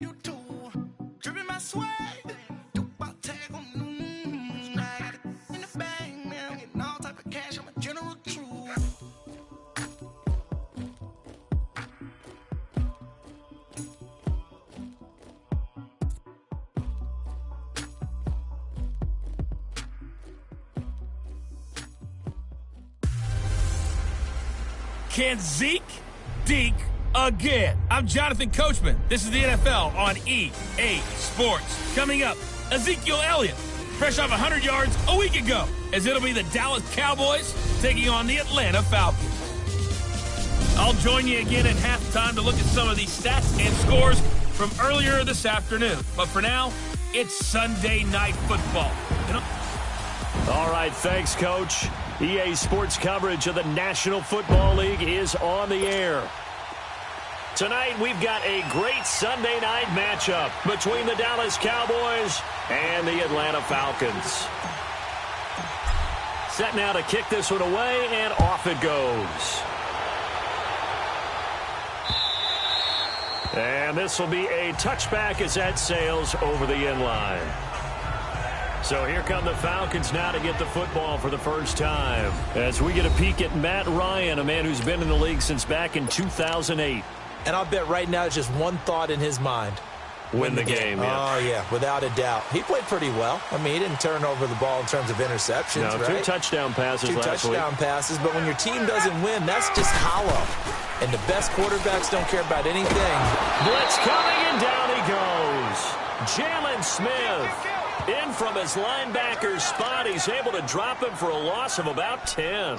You too, dripping my swag. Do about tag on news. Now I got it in the bag, man. I'm getting all type of cash. I'm a general true. Can Zeke deke again? I'm Jonathan Coachman. This is the NFL on EA Sports. Coming up, Ezekiel Elliott, fresh off 100 yards a week ago, as it'll be the Dallas Cowboys taking on the Atlanta Falcons. I'll join you again at halftime to look at some of these stats and scores from earlier this afternoon. But for now, it's Sunday Night Football. All right, thanks, Coach. EA Sports coverage of the National Football League is on the air. Tonight, we've got a great Sunday night matchup between the Dallas Cowboys and the Atlanta Falcons. Set now to kick this one away, and off it goes. And this will be a touchback as that sails over the end line. So here come the Falcons now to get the football for the first time. As we get a peek at Matt Ryan, a man who's been in the league since back in 2008. And I'll bet right now it's just one thought in his mind. Win the game, yeah. Oh, yeah, without a doubt. He played pretty well. I mean, he didn't turn over the ball in terms of interceptions, no, right? 2 touchdown passes last week. 2 touchdown passes, but when your team doesn't win, that's just hollow. And the best quarterbacks don't care about anything. Blitz coming, and down he goes. Jalen Smith. In from his linebacker's spot, he's able to drop him for a loss of about 10.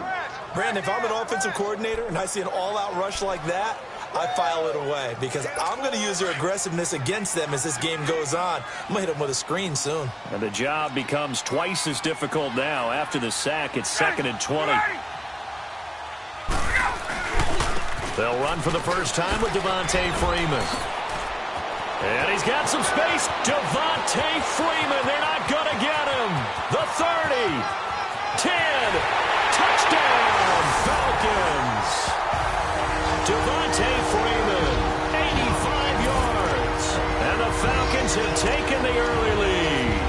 Brandon, if I'm an offensive coordinator and I see an all-out rush like that, I file it away because I'm going to use their aggressiveness against them as this game goes on. I'm going to hit them with a screen soon. And the job becomes twice as difficult now. After the sack, it's 2nd and 20. They'll run for the first time with Devontae Freeman. And he's got some space. Devontae Freeman. They're not going to get him. The 30. 10. Touchdown, Falcons. Devontae Freeman. 85 yards. And the Falcons have taken the early lead.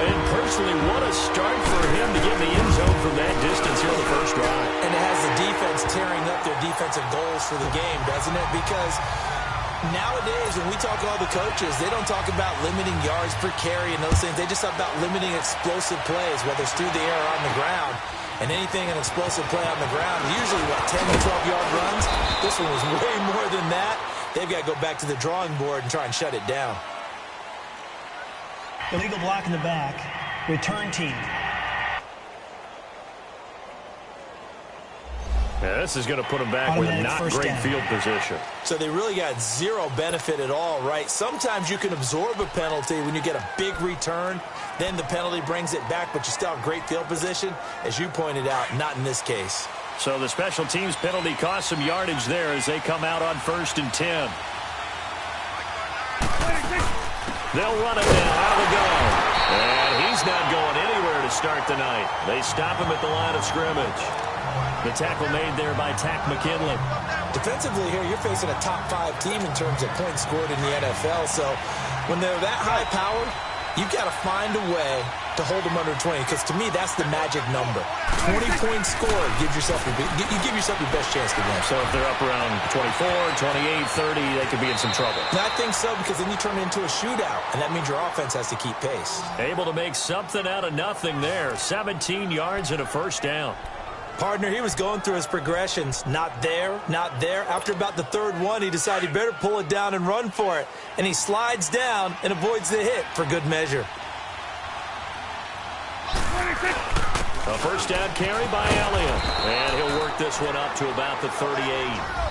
And personally, what a start for him to get in the end zone from that distance here on the first drive. And it has the defense tearing up their defensive goals for the game, doesn't it? Because nowadays, when we talk to all the coaches, they don't talk about limiting yards per carry and those things. They just talk about limiting explosive plays, whether it's through the air or on the ground. And anything an explosive play on the ground, usually, 10 to 12-yard runs. This one was way more than that. They've got to go back to the drawing board and try and shut it down. Illegal block in the back. Return team. Yeah, this is going to put them back with not great field position. So they really got zero benefit at all, right? Sometimes you can absorb a penalty when you get a big return. Then the penalty brings it back, but you still have great field position. As you pointed out, not in this case. So the special teams penalty cost some yardage there as they come out on 1st and 10. They'll run it now. Out of the go. And he's not going anywhere to start the night. They stop him at the line of scrimmage. The tackle made there by Tack McKinley. Defensively here, you're facing a top-5 team in terms of points scored in the NFL. So when they're that high-powered, you've got to find a way to hold them under 20. Because to me, that's the magic number. 20 points scored, you give yourself your best chance to win. So if they're up around 24, 28, 30, they could be in some trouble. And I think so, because then you turn it into a shootout, and that means your offense has to keep pace. Able to make something out of nothing there. 17 yards and a first down. Partner, he was going through his progressions. Not there, not there. After about the 3rd one, he decided he better pull it down and run for it. And he slides down and avoids the hit for good measure. A first down carry by Elliott. And he'll work this one up to about the 38.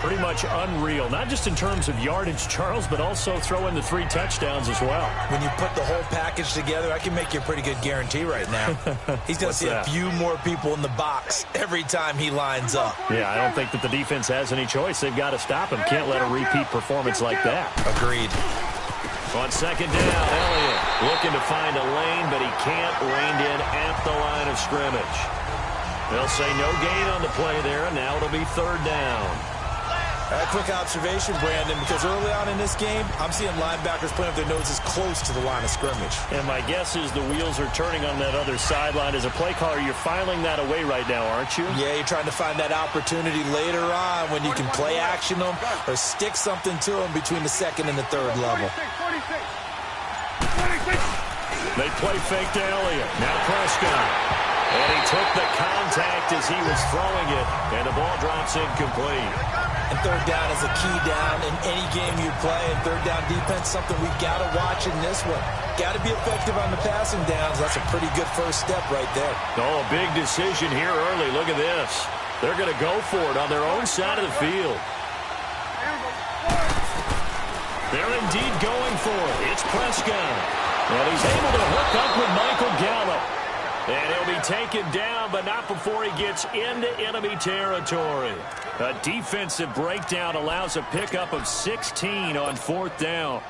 Pretty much unreal, not just in terms of yardage, Charles, but also throw in the 3 touchdowns as well. When you put the whole package together, I can make you a pretty good guarantee right now. He's going to see a few more people in the box every time he lines up. Yeah, I don't think that the defense has any choice. They've got to stop him. Can't let a repeat performance like that. Agreed. On 2nd down, Elliott looking to find a lane, but he can't. Reined in at the line of scrimmage. They'll say no gain on the play there, and now it'll be 3rd down. A quick observation, Brandon, because early on in this game, I'm seeing linebackers putting up their noses close to the line of scrimmage. And my guess is the wheels are turning on that other sideline. As a play caller, you're filing that away right now, aren't you? Yeah, you're trying to find that opportunity later on when you can play action them or stick something to them between the second and the third level. They play fake to Elliott. Now Prescott. And he took the contact as he was throwing it, and the ball drops incomplete. And third down is a key down in any game you play, and third down defense, something we got to watch in this one. Got to be effective on the passing downs. That's a pretty good first step right there. Oh, a big decision here early. Look at this. They're going to go for it on their own side of the field. They're indeed going for it. It's Prescott. And he's able to hook up with Michael Gallup. And he'll be taken down, but not before he gets into enemy territory. A defensive breakdown allows a pickup of 16 on fourth down.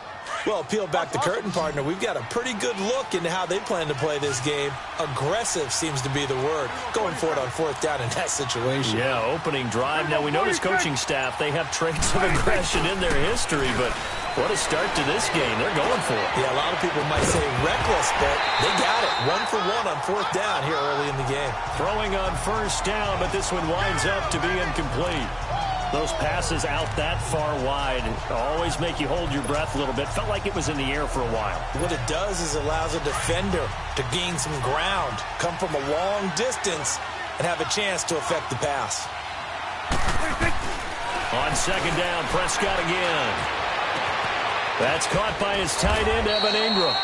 Well, peel back the curtain, partner. We've got a pretty good look into how they plan to play this game. Aggressive seems to be the word. Going for it on fourth down in that situation. Yeah, opening drive. Now, we know this coaching staff, they have traits of aggression in their history, but what a start to this game. They're going for it. Yeah, a lot of people might say reckless, but they got it. 1 for 1 on fourth down here early in the game. Throwing on first down, but this one winds up to be incomplete. Those passes out that far wide always make you hold your breath a little bit. Felt like it was in the air for a while. What it does is allows a defender to gain some ground, come from a long distance, and have a chance to affect the pass. On second down, Prescott again. That's caught by his tight end, Evan Ingram.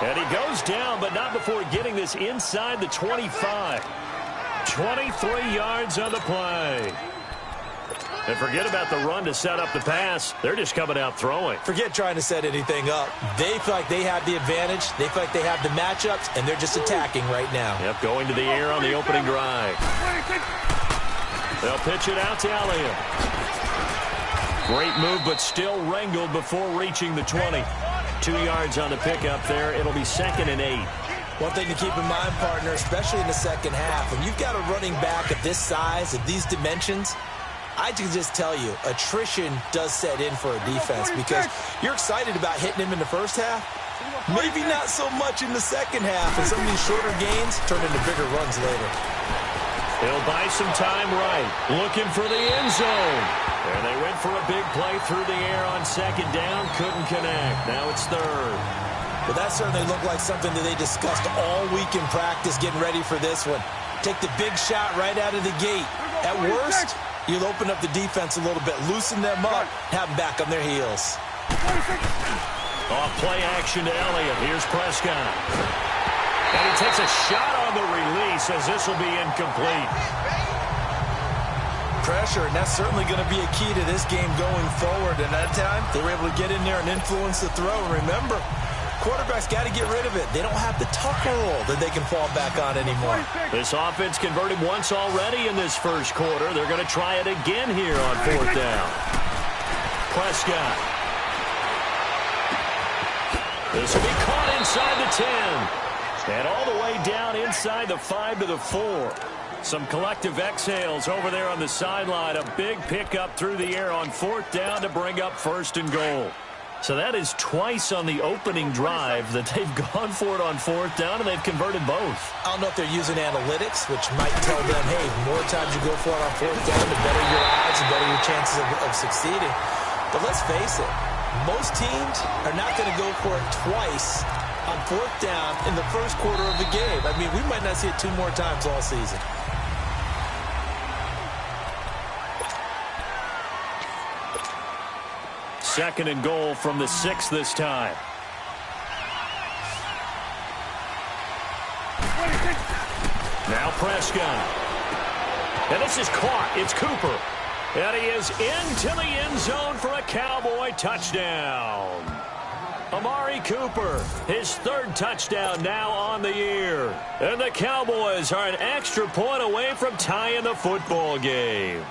And he goes down, but not before getting this inside the 25. 23 yards on the play. And forget about the run to set up the pass. They're just coming out throwing. Forget trying to set anything up. They feel like they have the advantage. They feel like they have the matchups, and they're just attacking right now. Yep, going to the air on the opening drive. They'll pitch it out to Elliott. Great move, but still wrangled before reaching the 20. 2 yards on the pickup there. It'll be 2nd and 8. One thing to keep in mind, partner, especially in the second half, when you've got a running back of this size, of these dimensions, I can just tell you, attrition does set in for a defense because you're excited about hitting him in the first half. Maybe not so much in the second half, and some of these shorter gains turn into bigger runs later. He'll buy some time right. Looking for the end zone. And they went for a big play through the air on second down. Couldn't connect. Now it's third. Well, that certainly looked like something that they discussed all week in practice getting ready for this one. Take the big shot right out of the gate. At worst, you'll open up the defense a little bit, loosen them up, have them back on their heels. Off play action to Elliott. Here's Prescott. And he takes a shot on the release as this will be incomplete. Pressure, and that's certainly going to be a key to this game going forward. And that time, they were able to get in there and influence the throw. And remember, quarterbacks got to get rid of it. They don't have the tucker roll that they can fall back on anymore. This offense converted once already in this first quarter. They're going to try it again here on fourth down. Prescott. This will be caught inside the 10. And all the way down inside the 5 to the 4. Some collective exhales over there on the sideline. A big pickup through the air on fourth down to bring up 1st and goal. So that is twice on the opening drive that they've gone for it on fourth down, and they've converted both. I don't know if they're using analytics, which might tell them, hey, the more times you go for it on fourth down, the better your odds, the better your chances of succeeding. But let's face it, most teams are not going to go for it twice on fourth down in the first quarter of the game. I mean, we might not see it 2 more times all season. Second and goal from the 6 this time. Now Prescott. And this is caught. It's Cooper. And he is into the end zone for a Cowboy touchdown. Amari Cooper, his 3rd touchdown now on the year. And the Cowboys are an extra point away from tying the football game.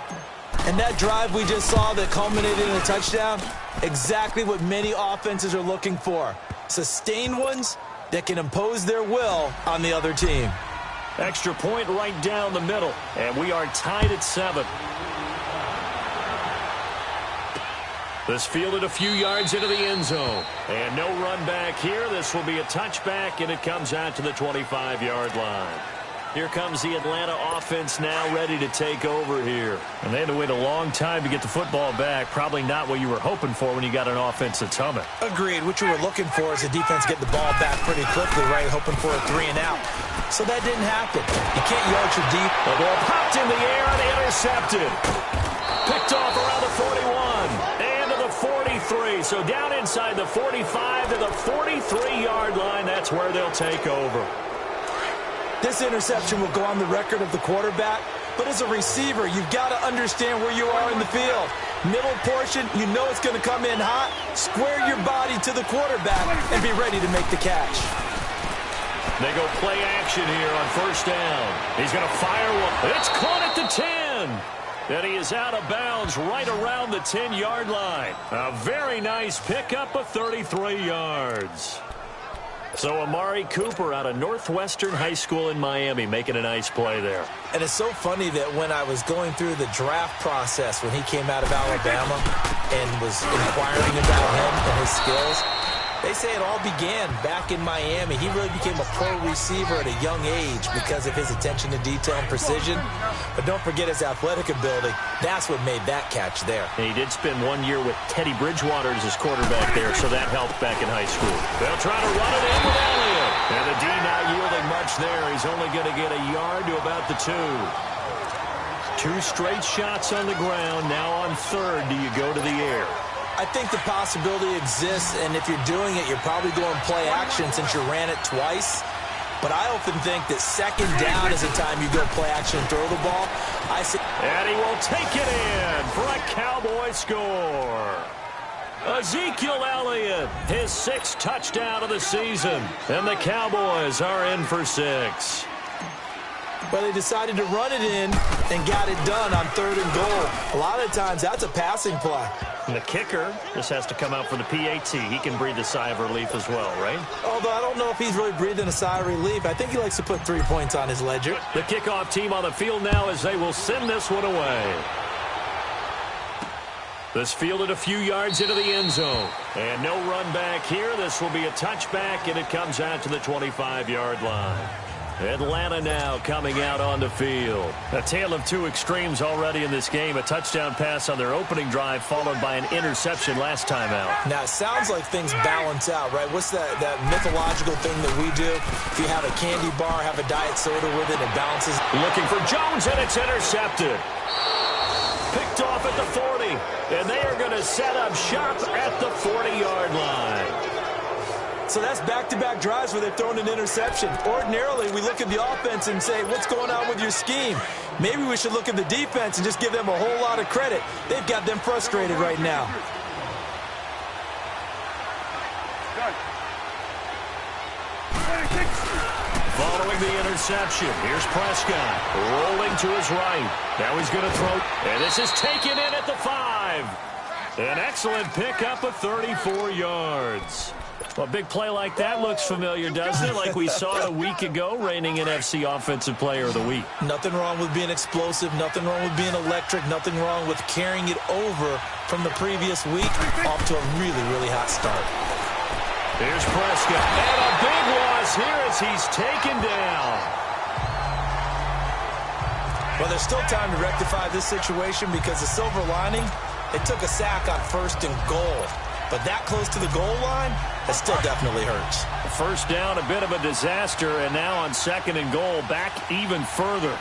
And that drive we just saw that culminated in a touchdown, exactly what many offenses are looking for. Sustained ones that can impose their will on the other team. Extra point right down the middle, and we are tied at 7. This fielded a few yards into the end zone. And no run back here. This will be a touchback, and it comes out to the 25-yard line. Here comes the Atlanta offense now ready to take over here. And they had to wait a long time to get the football back. Probably not what you were hoping for when you got an offense that's humming. Agreed. What you were looking for is the defense get the ball back pretty quickly, right? Hoping for a 3-and-out. So that didn't happen. You can't yard your deep. The ball popped in the air and intercepted. Picked off around the 41 and to the 43. So down inside the 45 to the 43-yard line. That's where they'll take over. This interception will go on the record of the quarterback, but as a receiver, you've got to understand where you are in the field. Middle portion, you know it's going to come in hot. Square your body to the quarterback and be ready to make the catch. They go play action here on first down. He's going to fire one. It's caught at the 10. And he is out of bounds right around the 10-yard line. A very nice pickup of 33 yards. So Amari Cooper out of Northwestern High School in Miami making a nice play there. And it's so funny that when I was going through the draft process when he came out of Alabama and was inquiring about him and his skills, they say it all began back in Miami. He really became a pro receiver at a young age because of his attention to detail and precision. But don't forget his athletic ability. That's what made that catch there. And he did spend 1 year with Teddy Bridgewater as his quarterback there, so that helped back in high school. They'll try to run it in with Elliott. And the D not yielding much there. He's only going to get a yard to about the 2. 2 straight shots on the ground. Now on third, do you go to the air? I think the possibility exists, and if you're doing it, you're probably going play action since you ran it twice. But I often think that second down is the time you go play action and throw the ball. And he will take it in for a Cowboy score. Ezekiel Elliott, his 6th touchdown of the season. And the Cowboys are in for 6. But they decided to run it in and got it done on 3rd and goal. A lot of times, that's a passing play. And the kicker just has to come out for the PAT. He can breathe a sigh of relief as well, right? Although I don't know if he's really breathing a sigh of relief. I think he likes to put 3 points on his ledger. The kickoff team on the field now as they will send this one away. This fielded a few yards into the end zone. And no run back here. This will be a touchback, and it comes out to the 25-yard line. Atlanta now coming out on the field. A tale of 2 extremes already in this game. A touchdown pass on their opening drive followed by an interception last time out. Now, it sounds like things balance out, right? What's that mythological thing that we do? If you have a candy bar, have a diet soda with it, it balances. Looking for Jones, and it's intercepted. Picked off at the 40. And they are going to set up shop at the 40-yard line. So that's back-to-back drives where they've thrown an interception. Ordinarily, we look at the offense and say, what's going on with your scheme? Maybe we should look at the defense and just give them a whole lot of credit. They've got them frustrated right now. Following the interception, here's Prescott rolling to his right. Now he's going to throw, and this is taken in at the 5. An excellent pickup of 34 yards. Well, a big play like that looks familiar, doesn't it? Like we saw it a week ago, reigning NFC Offensive Player of the Week. Nothing wrong with being explosive. Nothing wrong with being electric. Nothing wrong with carrying it over from the previous week off to a really, really hot start. Here's Prescott. And a big loss here as he's taken down. Well, there's still time to rectify this situation because the silver lining, it took a sack on 1st and goal. But that close to the goal line, that still definitely hurts. First down, a bit of a disaster, and now on 2nd and goal, back even further.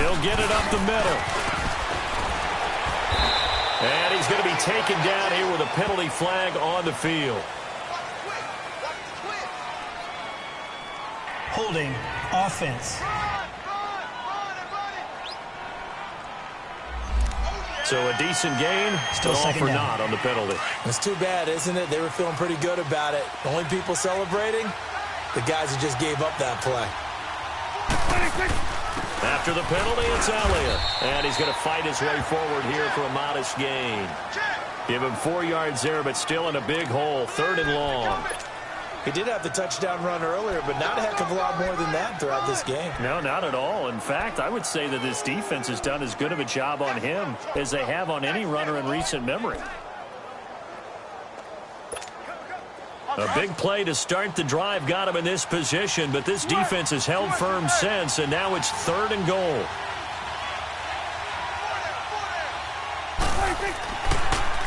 He'll get it up the middle. And he's going to be taken down here with a penalty flag on the field. Holding offense. So a decent gain, Still all second for down. naught on the penalty. It's too bad, isn't it? They were feeling pretty good about it. The only people celebrating, the guys who just gave up that play. After the penalty, it's Elliott. And he's going to fight his way forward here for a modest gain. Give him 4 yards there, but still in a big hole. 3rd and long. He did have the touchdown run earlier, but not a heck of a lot more than that throughout this game. No, not at all. In fact, I would say that this defense has done as good of a job on him as they have on any runner in recent memory. A big play to start the drive got him in this position, but this defense has held firm since, and now it's 3rd and goal.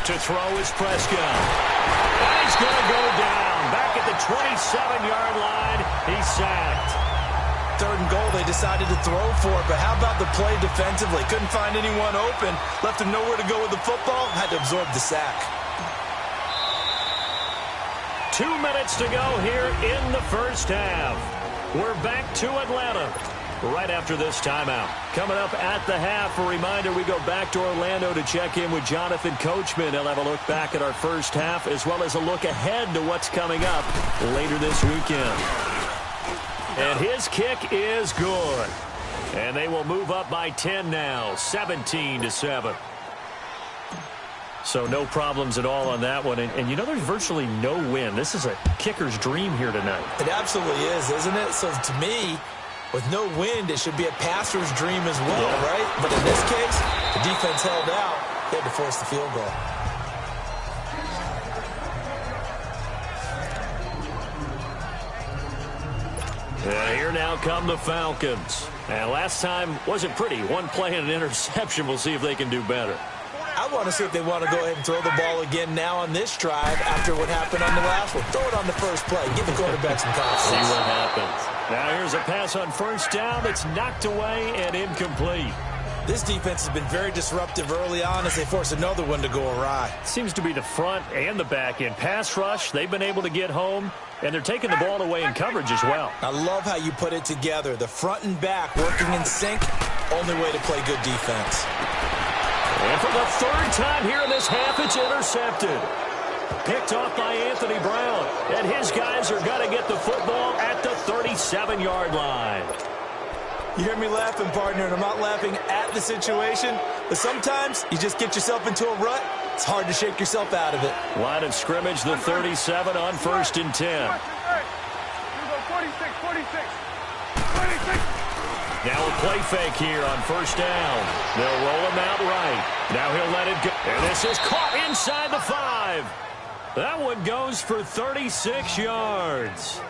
To throw is Prescott. And he's going to go down. Back at the 27-yard line, he's sacked. 3rd and goal, they decided to throw for it, but how about the play defensively? Couldn't find anyone open. Left him nowhere to go with the football. Had to absorb the sack. 2 minutes to go here in the first half. We're back to Atlanta right after this timeout. Coming up at the half, a reminder, we go back to Orlando to check in with Jonathan Coachman. He'll have a look back at our first half as well as a look ahead to what's coming up later this weekend. And his kick is good. And they will move up by 10 now, 17-7. So no problems at all on that one. And you know, there's virtually no wind. This is a kicker's dream here tonight. It absolutely is, isn't it? So to me, with no wind, it should be a passer's dream as well, right? But in this case, the defense held out. They had to force the field goal. And here now come the Falcons. And last time wasn't pretty. One play and an interception. We'll see if they can do better. I want to see if they want to go ahead and throw the ball again now on this drive after what happened on the last one. Throw it on the first play. Give the quarterback some confidence. See what happens. Now here's a pass on first down that's knocked away and incomplete. This defense has been very disruptive early on as they force another one to go awry. Seems to be the front and the back end. Pass rush, they've been able to get home, and they're taking the ball away in coverage as well. I love how you put it together. The front and back working in sync, only way to play good defense. And for the 3rd time here in this half, it's intercepted. Picked off by Anthony Brown. And his guys are going to get the football at the 37-yard line. You hear me laughing, partner, and I'm not laughing at the situation, but sometimes you just get yourself into a rut. It's hard to shake yourself out of it. Line of scrimmage, the 37 on 1st and 10. 46. Now a play fake here on first down. They'll roll him out right. Now he'll let it go. And this is caught inside the 5. That one goes for 36 yards.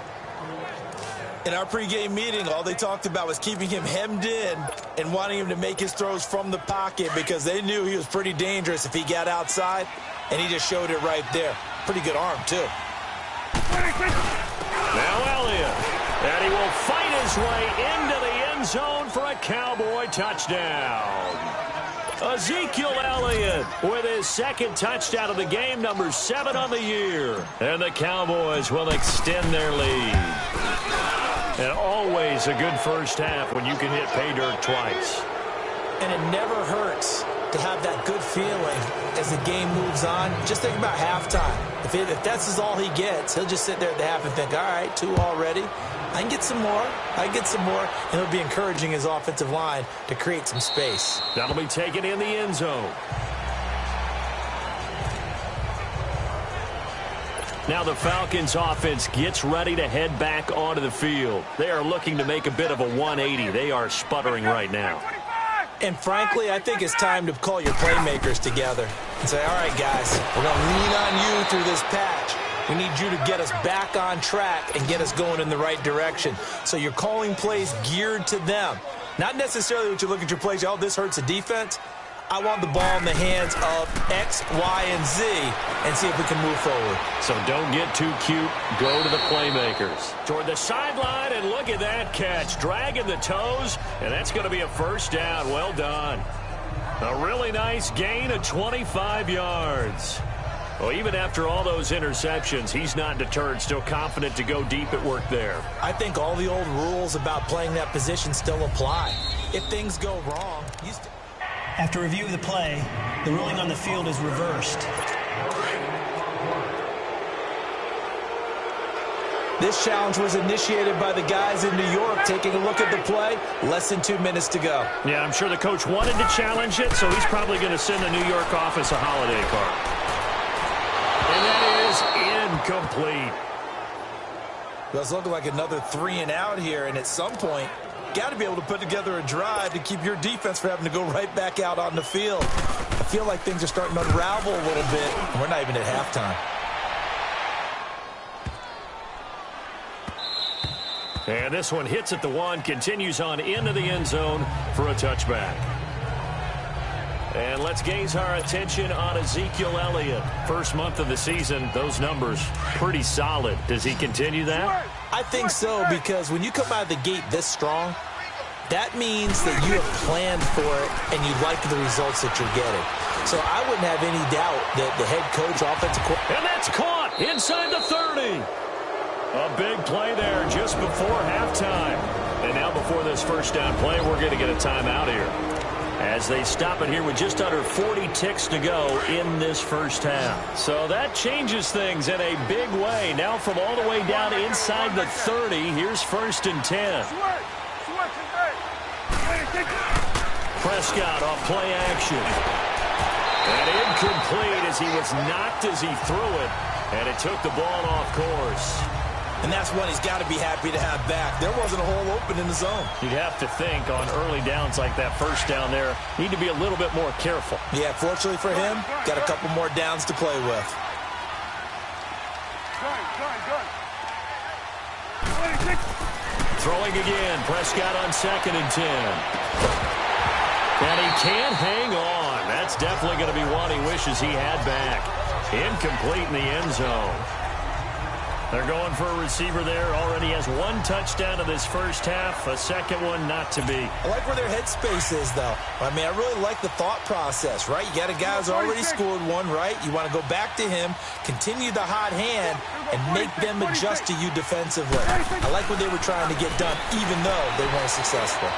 In our pregame meeting, all they talked about was keeping him hemmed in and wanting him to make his throws from the pocket because they knew he was pretty dangerous if he got outside, and he just showed it right there. Pretty good arm, too. Now Elliott, and he will fight his way into the end zone for a Cowboy touchdown. Ezekiel Elliott with his 2nd touchdown of the game, number 7 on the year. And the Cowboys will extend their lead. And always a good first half when you can hit pay dirt twice. And it never hurts to have that good feeling as the game moves on. Just think about halftime. If that's all he gets, he'll just sit there at the half and think, all right, 2 already. I can get some more. And it'll be encouraging his offensive line to create some space. That'll be taken in the end zone. Now the Falcons offense gets ready to head back onto the field. They are looking to make a bit of a 180. They are sputtering right now. And frankly, I think it's time to call your playmakers together and say, all right, guys, we're going to lean on you through this patch. We need you to get us back on track and get us going in the right direction. So you're calling plays geared to them. Not necessarily what you look at your plays, oh, this hurts the defense. I want the ball in the hands of X, Y, and Z and see if we can move forward. So don't get too cute. Go to the playmakers. Toward the sideline, and look at that catch. Dragging the toes, and that's going to be a first down. Well done. A really nice gain of 25 yards. Well, even after all those interceptions, he's not deterred, still confident to go deep at work there. I think all the old rules about playing that position still apply. If things go wrong, After review of the play, the ruling on the field is reversed. This challenge was initiated by the guys in New York. Taking a look at the play, less than 2 minutes to go. Yeah, I'm sure the coach wanted to challenge it, so he's probably going to send the New York office a holiday card. And that is incomplete. Well, it's looking like another 3 and out here, and at some point, got to be able to put together a drive to keep your defense from having to go right back out on the field. I feel like things are starting to unravel a little bit, and we're not even at halftime. And this one hits at the 1, continues on into the end zone for a touchback. And let's gaze our attention on Ezekiel Elliott. First month of the season, those numbers pretty solid. Does he continue that? I think so, because when you come out of the gate this strong, that means that you have planned for it and you like the results that you're getting. So I wouldn't have any doubt that the head coach, offensive coordinator... And that's caught inside the 30. A big play there just before halftime. And now before this first down play, we're going to get a timeout here, as they stop it here with just under 40 ticks to go in this first half. So that changes things in a big way. Now from all the way down inside the 30, here's 1st and 10. Prescott off play action. And incomplete as he was knocked as he threw it. And it took the ball off course. And that's one he's got to be happy to have back. There wasn't a hole open in the zone. You'd have to think on early downs like that first down there, need to be a little bit more careful. Yeah, fortunately for him, got a couple more downs to play with. Throwing again, Prescott on 2nd and 10. And he can't hang on. That's definitely going to be one he wishes he had back. Incomplete in the end zone. They're going for a receiver there. Already has 1 touchdown in this first half. A second one not to be. I like where their headspace is, though. I mean, I really like the thought process, right? You got a guy who's already scored one, right? You want to go back to him, continue the hot hand, and make them adjust to you defensively. I like what they were trying to get done, even though they weren't successful.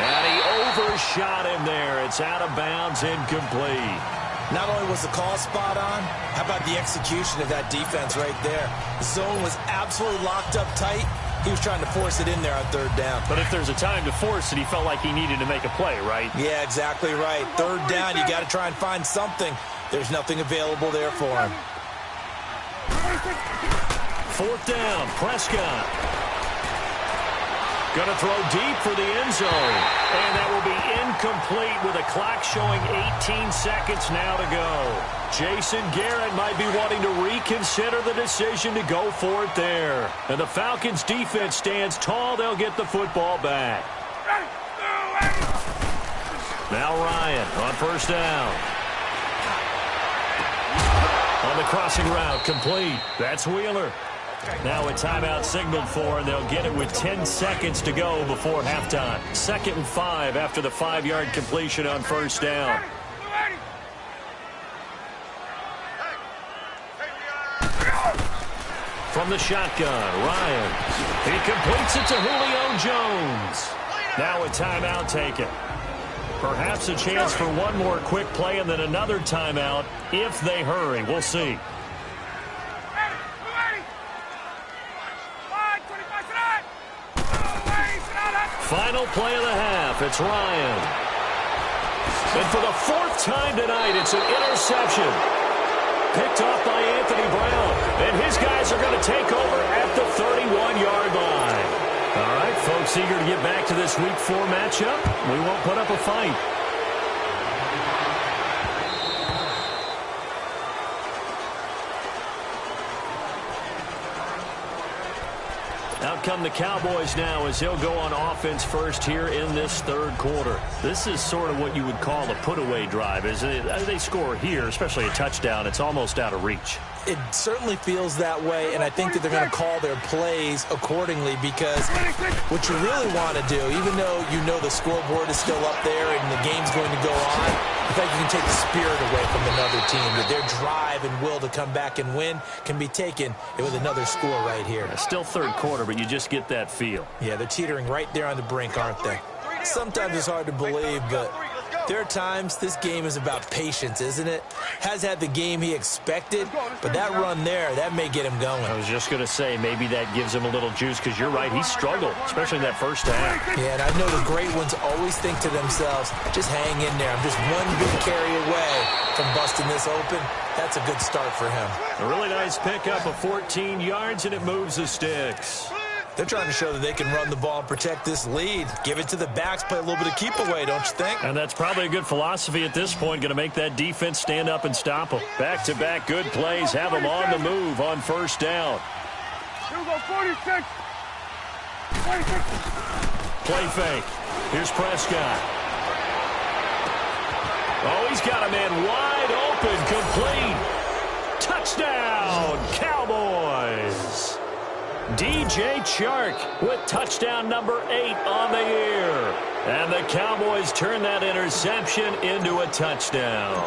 And he overshot him there. It's out of bounds, incomplete. Not only was the call spot on, how about the execution of that defense right there? The zone was absolutely locked up tight. He was trying to force it in there on 3rd down. But if there's a time to force it, he felt like he needed to make a play, right? Yeah, exactly right. 3rd down, you got to try and find something. There's nothing available there for him. 4th down, Prescott. Going to throw deep for the end zone. And that will be incomplete with a clock showing 18 seconds now to go. Jason Garrett might be wanting to reconsider the decision to go for it there. And the Falcons defense stands tall. They'll get the football back. Now Ryan on 1st down. On the crossing route, complete. That's Wheeler. Now a timeout signaled for, and they'll get it with 10 seconds to go before halftime. 2nd and 5 after the 5-yard completion on 1st down. From the shotgun, Ryan. He completes it to Julio Jones. Now a timeout taken. Perhaps a chance for one more quick play and then another timeout if they hurry. We'll see. Final play of the half. It's Ryan. And for the 4th time tonight, it's an interception. Picked off by Anthony Brown. And his guys are going to take over at the 31-yard line. All right, folks, eager to get back to this Week 4 matchup. We won't put up a fight. Out come the Cowboys now as they'll go on offense first here in this 3rd quarter. This is sort of what you would call a put-away drive. As they score here, especially a touchdown, it's almost out of reach. It certainly feels that way, and I think that they're going to call their plays accordingly, because what you really want to do, even though you know the scoreboard is still up there and the game's going to go on, I think you can take the spirit away from another team, that their drive and will to come back and win can be taken with another score right here. Still 3rd quarter, but you just get that feel. Yeah, they're teetering right there on the brink, aren't they? Sometimes it's hard to believe, but There are times this game is about patience, isn't it? Has had the game he expected, but that run there, that may get him going. I was just going to say, maybe that gives him a little juice, because you're right, he struggled, especially in that first half. Yeah, and I know the great ones always think to themselves, just hang in there. I'm just one big carry away from busting this open. That's a good start for him. A really nice pickup of 14 yards, and it moves the sticks. They're trying to show that they can run the ball and protect this lead. Give it to the backs, play a little bit of keep away, don't you think? And that's probably a good philosophy at this point, going to make that defense stand up and stop them. Back-to-back good plays, have them on the move on first down. Here we go, 46. 46. Play fake. Here's Prescott. Oh, he's got a man wide open, complete. Touchdown, Cowboys. DJ Chark with touchdown number 8 on the year. And the Cowboys turn that interception into a touchdown.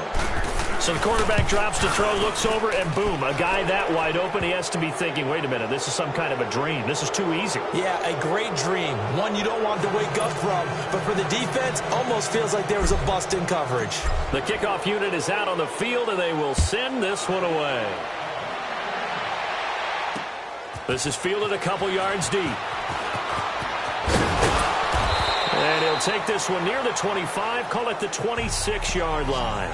So the quarterback drops to throw, looks over, and boom, a guy that wide open, he has to be thinking, wait a minute, this is some kind of a dream. This is too easy. Yeah, a great dream. One you don't want to wake up from. But for the defense, almost feels like there was a bust in coverage. The kickoff unit is out on the field, and they will send this one away. This is fielded a couple yards deep. And he'll take this one near the 25, call it the 26-yard line.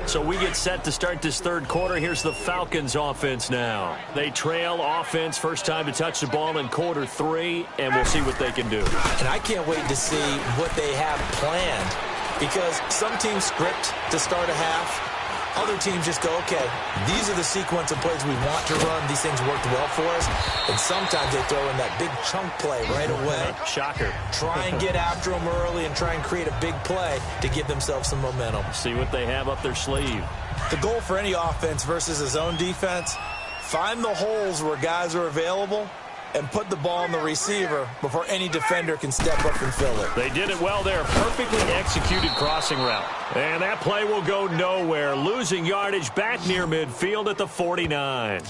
So we get set to start this third quarter. Here's the Falcons offense now. They trail offense, first time to touch the ball in quarter 3, and we'll see what they can do. And I can't wait to see what they have planned, because some teams script to start a half. Other teams just go, okay, these are the sequence of plays we want to run. These things worked well for us. And sometimes they throw in that big chunk play right away. Shocker. Try and get after them early and try and create a big play to give themselves some momentum. See what they have up their sleeve. The goal for any offense versus his own defense, find the holes where guys are available and put the ball on the receiver before any defender can step up and fill it. They did it well there. Perfectly executed crossing route. And that play will go nowhere. Losing yardage back near midfield at the 49.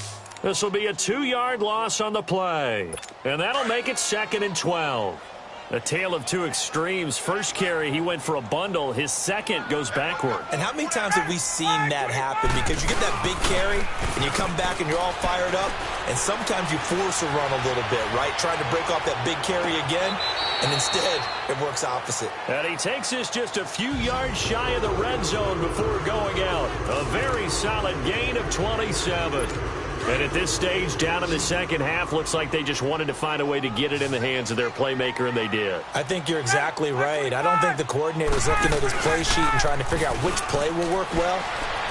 This will be a 2-yard loss on the play. And that'll make it 2nd and 12. A tale of two extremes. First carry, he went for a bundle. His second goes backward. And how many times have we seen that happen? Because you get that big carry, and you come back and you're all fired up, and sometimes you force a run a little bit, right? Trying to break off that big carry again, and instead it works opposite. And he takes us just a few yards shy of the red zone before going out. A very solid gain of 27. And at this stage, down in the second half, looks like they just wanted to find a way to get it in the hands of their playmaker, and they did. I think you're exactly right. I don't think the coordinator's looking at his play sheet and trying to figure out which play will work well.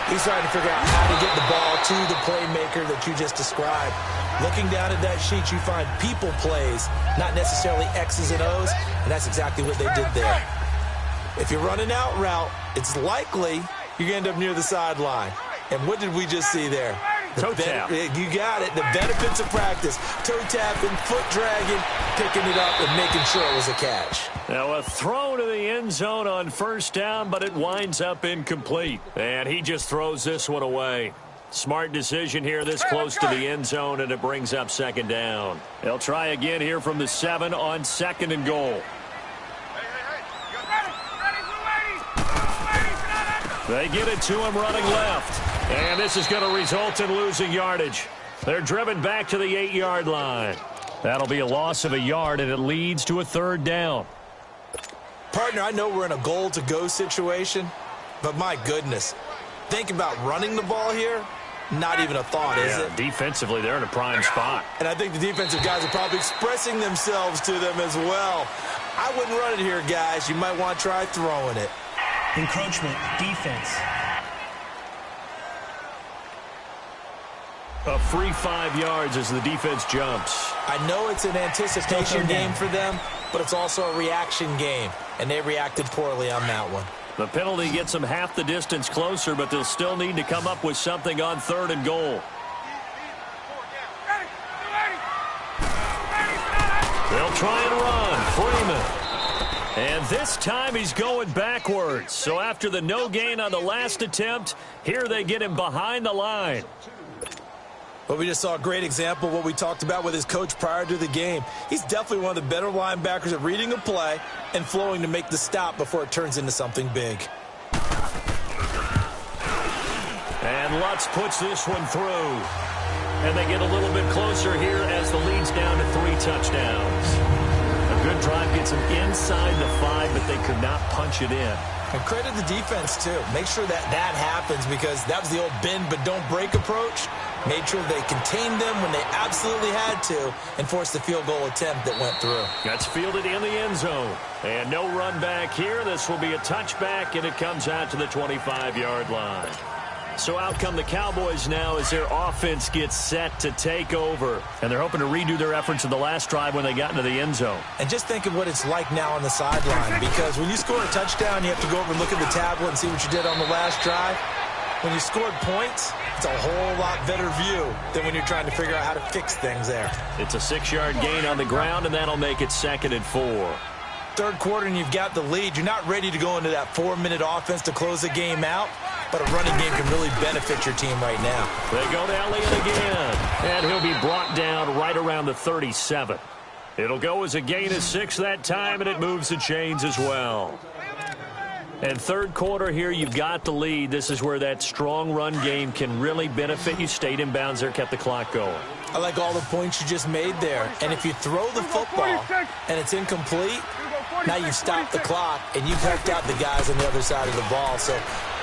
He's trying to figure out how to get the ball to the playmaker that you just described. Looking down at that sheet, you find people plays, not necessarily X's and O's, and that's exactly what they did there. If you're running out route, it's likely you're going to end up near the sideline. And what did we just see there? Toe tap. You got it. The benefits of practice. Toe tapping, foot dragging, picking it up, and making sure it was a catch. Now a throw to the end zone on first down, but it winds up incomplete. And he just throws this one away. Smart decision here this close to the end zone, and it brings up 2nd down. They'll try again here from the 7 on 2nd and goal. They get it to him running left. And this is going to result in losing yardage. They're driven back to the 8-yard line. That'll be a loss of a yard, and it leads to a 3rd down. Partner, I know we're in a goal-to-go situation, but my goodness, think about running the ball here. Not even a thought, is it? Defensively, they're in a prime spot. And I think the defensive guys are probably expressing themselves to them as well. I wouldn't run it here, guys. You might want to try throwing it. Encroachment, defense. A free 5 yards as the defense jumps. I know it's an anticipation game for them, but it's also a reaction game, and they reacted poorly on that one. The penalty gets them half the distance closer, but they'll still need to come up with something on 3rd and goal. They'll try and run. Freeman. And this time he's going backwards. So after the no gain on the last attempt, here they get him behind the line. Well, we just saw a great example of what we talked about with his coach prior to the game. He's definitely one of the better linebackers at reading a play and flowing to make the stop before it turns into something big. And Lutz puts this one through. And they get a little bit closer here as the lead's down to 3 touchdowns. A good drive gets them inside the 5, but they could not punch it in. And credit the defense, too. Make sure that happens because that was the old bend but don't break approach. Made sure they contained them when they absolutely had to and forced the field goal attempt that went through. That's fielded in the end zone. And no run back here. This will be a touchback, and it comes out to the 25-yard line. So out come the Cowboys now as their offense gets set to take over. And they're hoping to redo their efforts in the last drive when they got into the end zone. And just think of what it's like now on the sideline, because when you score a touchdown, you have to go over and look at the tablet and see what you did on the last drive. When you scored points, it's a whole lot better view than when you're trying to figure out how to fix things there. It's a 6-yard gain on the ground, and that'll make it 2nd and 4. Third quarter and you've got the lead. You're not ready to go into that 4-minute offense to close the game out, but a running game can really benefit your team right now. They go to Elliott again, and he'll be brought down right around the 37. It'll go as a gain of 6 that time, and it moves the chains as well. And third quarter here, you've got the lead. This is where that strong run game can really benefit you. Stayed in bounds there, kept the clock going. I like all the points you just made there. And if you throw the football and it's incomplete, now you've stopped the clock and you've helped out the guys on the other side of the ball. So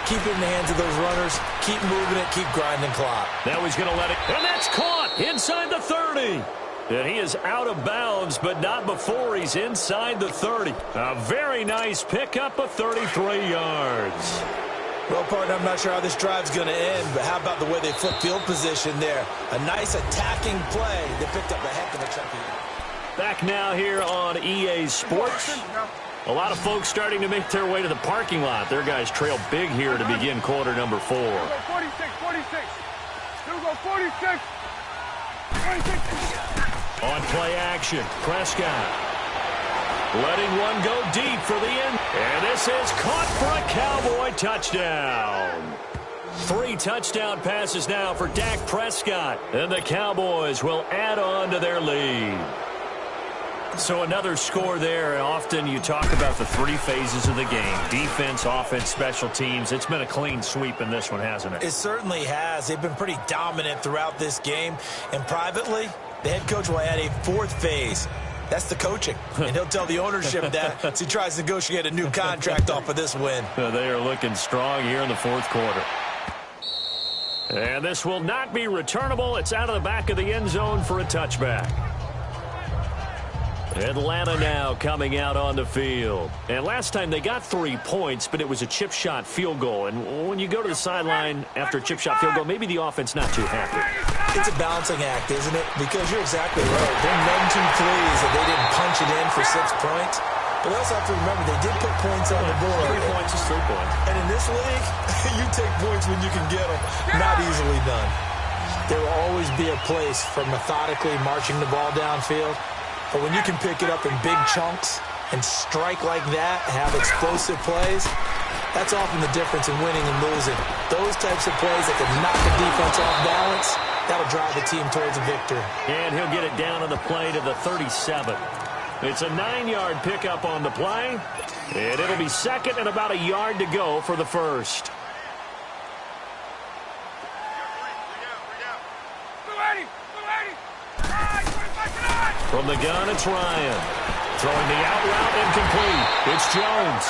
keep it in the hands of those runners. Keep moving it. Keep grinding clock. Now he's going to let it. And that's caught inside the 30. And he is out of bounds, but not before he's inside the 30. A very nice pickup of 33 yards. Well, partner, I'm not sure how this drive's going to end, but how about the way they flip field position there? A nice attacking play. They picked up a heck of a chunk of yards. Back now here on EA Sports. A lot of folks starting to make their way to the parking lot. Their guys trail big here to begin quarter number 4. 46. Here we go, 46. 46. On play action, Prescott letting one go deep for the end. And this is caught for a Cowboy touchdown. 3 touchdown passes now for Dak Prescott. And the Cowboys will add on to their lead. So another score there. Often you talk about the 3 phases of the game. Defense, offense, special teams. It's been a clean sweep in this one, hasn't it? It certainly has. They've been pretty dominant throughout this game. And privately, the head coach will add a 4th phase. That's the coaching. And he'll tell the ownership that as he tries to negotiate a new contract off of this win. They are looking strong here in the 4th quarter. And this will not be returnable. It's out of the back of the end zone for a touchback. Atlanta now coming out on the field. And last time they got 3 points, but it was a chip shot field goal. And when you go to the sideline after a chip shot field goal, maybe the offense not too happy. It's a balancing act, isn't it? Because you're exactly right. They're none too pleased that they didn't punch it in for 6 points. But they also have to remember they did put points on the board. 3 points is 3 points. And in this league, you take points when you can get them. Not easily done. There will always be a place for methodically marching the ball downfield. But when you can pick it up in big chunks and strike like that, have explosive plays, that's often the difference in winning and losing. Those types of plays that can knock the defense off balance, that'll drive the team towards a victory. And he'll get it down on the play to the 37. It's a 9-yard pickup on the play. And it'll be 2nd and about a yard to go for the 1st. From the gun, it's Ryan. Throwing the out route incomplete. It's Jones.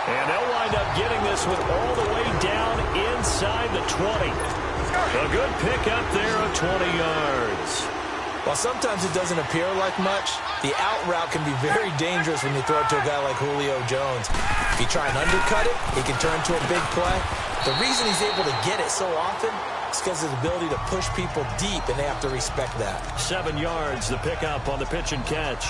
And they'll wind up getting this one all the way down inside the 20. A good pickup there of 20 yards. While sometimes it doesn't appear like much, the out route can be very dangerous when you throw it to a guy like Julio Jones. If you try and undercut it, he can turn to a big play. The reason he's able to get it so often is because of his ability to push people deep, and they have to respect that. 7 yards, the pickup on the pitch and catch.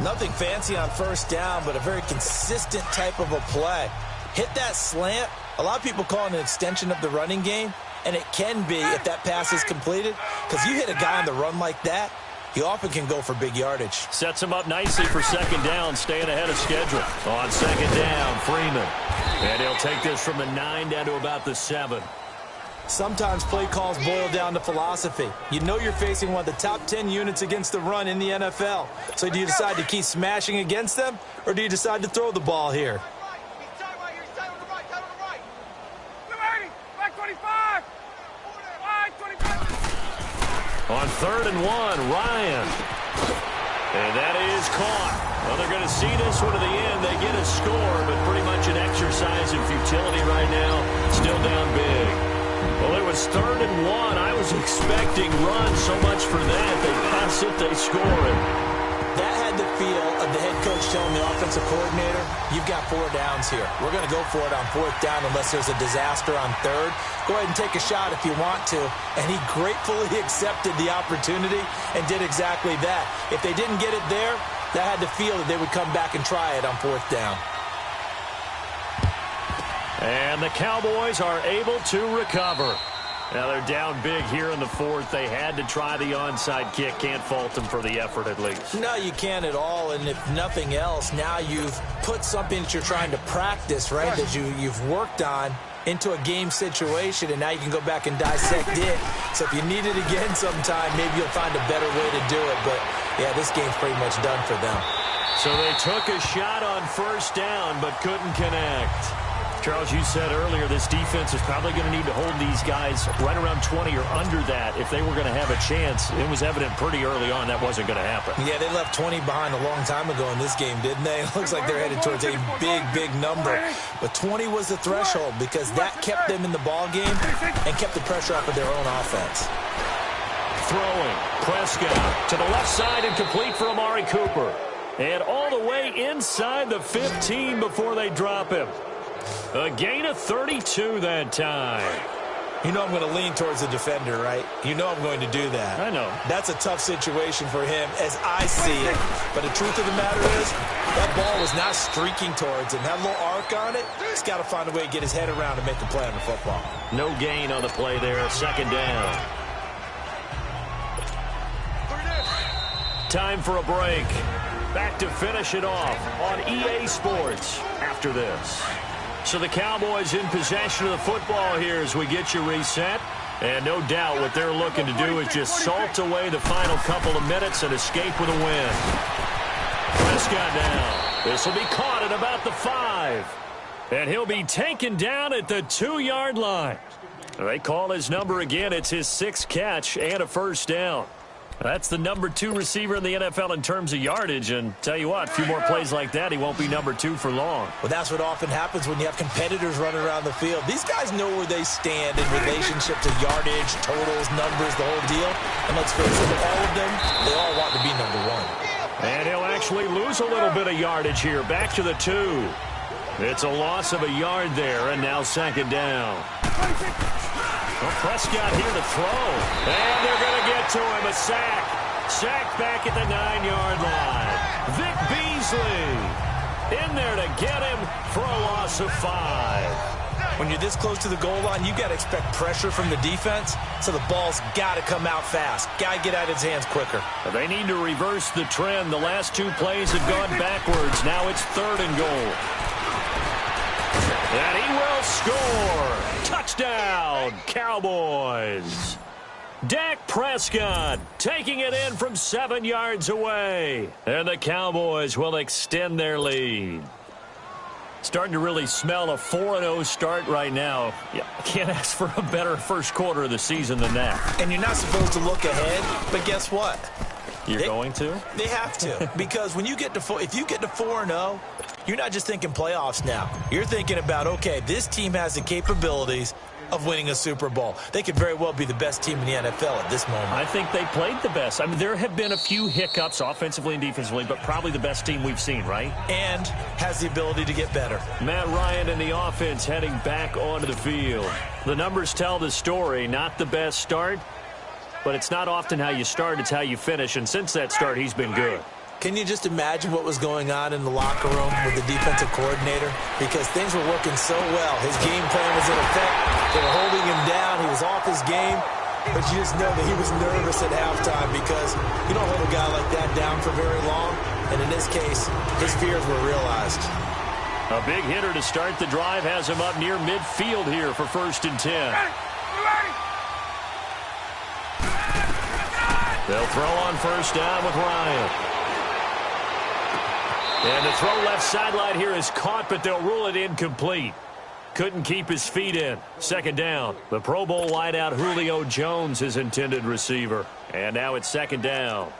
Nothing fancy on 1st down, but a very consistent type of a play. Hit that slant. A lot of people call it an extension of the running game, and it can be if that pass is completed, because you hit a guy on the run like that, he often can go for big yardage. Sets him up nicely for 2nd down, staying ahead of schedule. On 2nd down, Freeman. And he'll take this from the 9 down to about the 7. Sometimes play calls boil down to philosophy. You know you're facing one of the top 10 units against the run in the NFL. So do you decide to keep smashing against them, or do you decide to throw the ball here? On 3rd and 1, Ryan. And that is caught. Well, they're going to see this one to the end. They get a score, but pretty much an exercise in futility right now. Still down big. Well, it was 3rd and 1. I was expecting runs so much for that. They pass it, they score it. That had the feel of the head coach telling the offensive coordinator, you've got 4 downs here. We're going to go for it on 4th down unless there's a disaster on 3rd. Go ahead and take a shot if you want to. And he gratefully accepted the opportunity and did exactly that. If they didn't get it there, that had the feel that they would come back and try it on 4th down. And the Cowboys are able to recover. Now they're down big here in the 4th. They had to try the onside kick. Can't fault them for the effort at least. No, you can't at all. And if nothing else, now you've put something that you're trying to practice, right, that you've worked on into a game situation, and now you can go back and dissect it. So if you need it again sometime, maybe you'll find a better way to do it. But, yeah, this game's pretty much done for them. So they took a shot on 1st down but couldn't connect. Charles, you said earlier this defense is probably going to need to hold these guys right around 20 or under that if they were going to have a chance. It was evident pretty early on that wasn't going to happen. Yeah, they left 20 behind a long time ago in this game, didn't they? It looks like they're headed towards a big, big number. But 20 was the threshold because that kept them in the ball game and kept the pressure off of their own offense. Throwing, Prescott to the left side and complete for Amari Cooper. And all the way inside the 15 before they drop him. A gain of 32 that time. You know I'm going to lean towards the defender, right? You know I'm going to do that. I know. That's a tough situation for him as I see it. But the truth of the matter is, that ball was not streaking towards him. That little arc on it, he's got to find a way to get his head around and make a play on the football. No gain on the play there. 2nd down. Time for a break. Back to finish it off on EA Sports after this. So the Cowboys in possession of the football here as we get you reset. And no doubt what they're looking to do is just salt away the final couple of minutes and escape with a win. Prescott now. This will be caught at about the 5. And he'll be taken down at the 2-yard line. They call his number again. It's his 6th catch and a 1st down. That's the number 2 receiver in the NFL in terms of yardage. And tell you what, a few more plays like that, he won't be number 2 for long. Well, that's what often happens when you have competitors running around the field. These guys know where they stand in relationship to yardage, totals, numbers, the whole deal. And let's face it, all of them, they all want to be number 1. And he'll actually lose a little bit of yardage here. Back to the 2. It's a loss of a yard there, and now 2nd down. Well, Prescott here to throw. And they're going to get to him. A sack. Sack back at the 9-yard line. Vic Beasley in there to get him for a loss of 5. When you're this close to the goal line, you got to expect pressure from the defense, so the ball's got to come out fast. Got to get out of his hands quicker. They need to reverse the trend. The last 2 plays have gone backwards. Now it's 3rd and goal. And he will score. Touchdown, Cowboys. Dak Prescott taking it in from 7 yards away. And the Cowboys will extend their lead. Starting to really smell a 4-0 start right now. Yeah, can't ask for a better first quarter of the season than that. And you're not supposed to look ahead, but guess what? You're going to? They have to. Because when you get to if you get to 4-0, you're not just thinking playoffs now. You're thinking about, okay, this team has the capabilities of winning a Super Bowl. They could very well be the best team in the NFL at this moment. I think they played the best. I mean, there have been a few hiccups offensively and defensively, but probably the best team we've seen, right? And has the ability to get better. Matt Ryan and the offense heading back onto the field. The numbers tell the story. Not the best start, but it's not often how you start, it's how you finish. And since that start, he's been good. Can you just imagine what was going on in the locker room with the defensive coordinator? Because things were working so well. His game plan was in effect. They were holding him down. He was off his game. But you just know that he was nervous at halftime because you don't hold a guy like that down for very long. And in this case, his fears were realized. A big hitter to start the drive has him up near midfield here for 1st and 10. They'll throw on first down with Ryan. And the throw left sideline here is caught, but they'll rule it incomplete. Couldn't keep his feet in. Second down. The Pro Bowl wideout Julio Jones, his intended receiver. And now it's second down.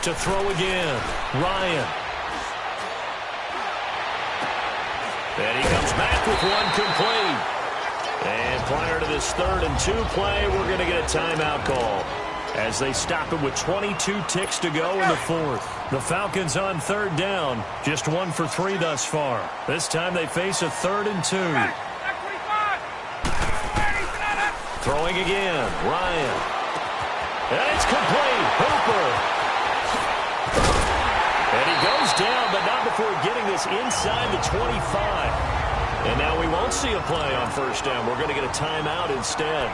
To throw again, Ryan. And he comes back with one complete. And prior to this 3rd and 2 play, we're going to get a timeout call as they stop it with 22 ticks to go in the 4th. The Falcons on 3rd down, just 1 for 3 thus far. This time they face a 3rd and 2. Throwing again, Ryan. And it's complete. Hooper. And he goes down, but not before getting this inside the 25. And now we won't see a play on first down. We're going to get a timeout instead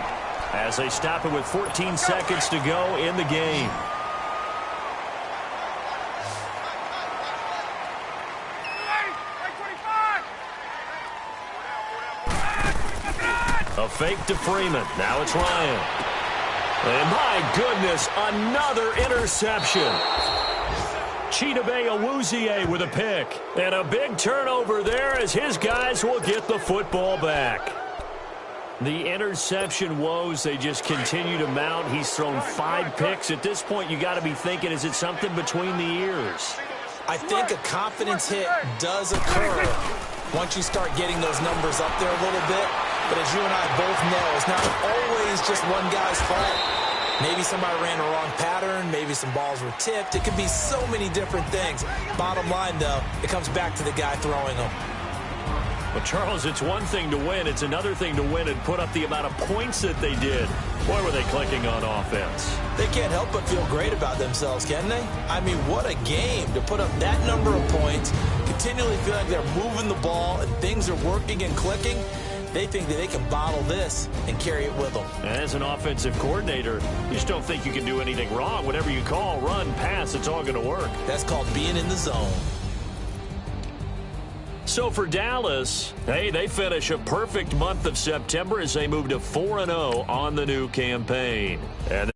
as they stop it with 14 seconds to go in the game. A fake to Freeman. Now it's Ryan. And my goodness, another interception. Chidobe Awuzie with a pick. And a big turnover there as his guys will get the football back. The interception woes, they just continue to mount. He's thrown 5 picks. At this point, you got to be thinking, is it something between the ears? I think a confidence hit does occur once you start getting those numbers up there a little bit. But as you and I both know, it's not always just one guy's fault. Maybe somebody ran a wrong pattern. Maybe some balls were tipped. It could be so many different things. Bottom line, though, it comes back to the guy throwing them. Well, Charles, it's one thing to win. It's another thing to win and put up the amount of points that they did. Boy, were they clicking on offense. They can't help but feel great about themselves, can they? I mean, what a game to put up that number of points, continually feel like they're moving the ball and things are working and clicking. They think that they can bottle this and carry it with them. As an offensive coordinator, you just don't think you can do anything wrong. Whatever you call, run, pass, it's all going to work. That's called being in the zone. So for Dallas, hey, they finish a perfect month of September as they move to 4-0 on the new campaign. And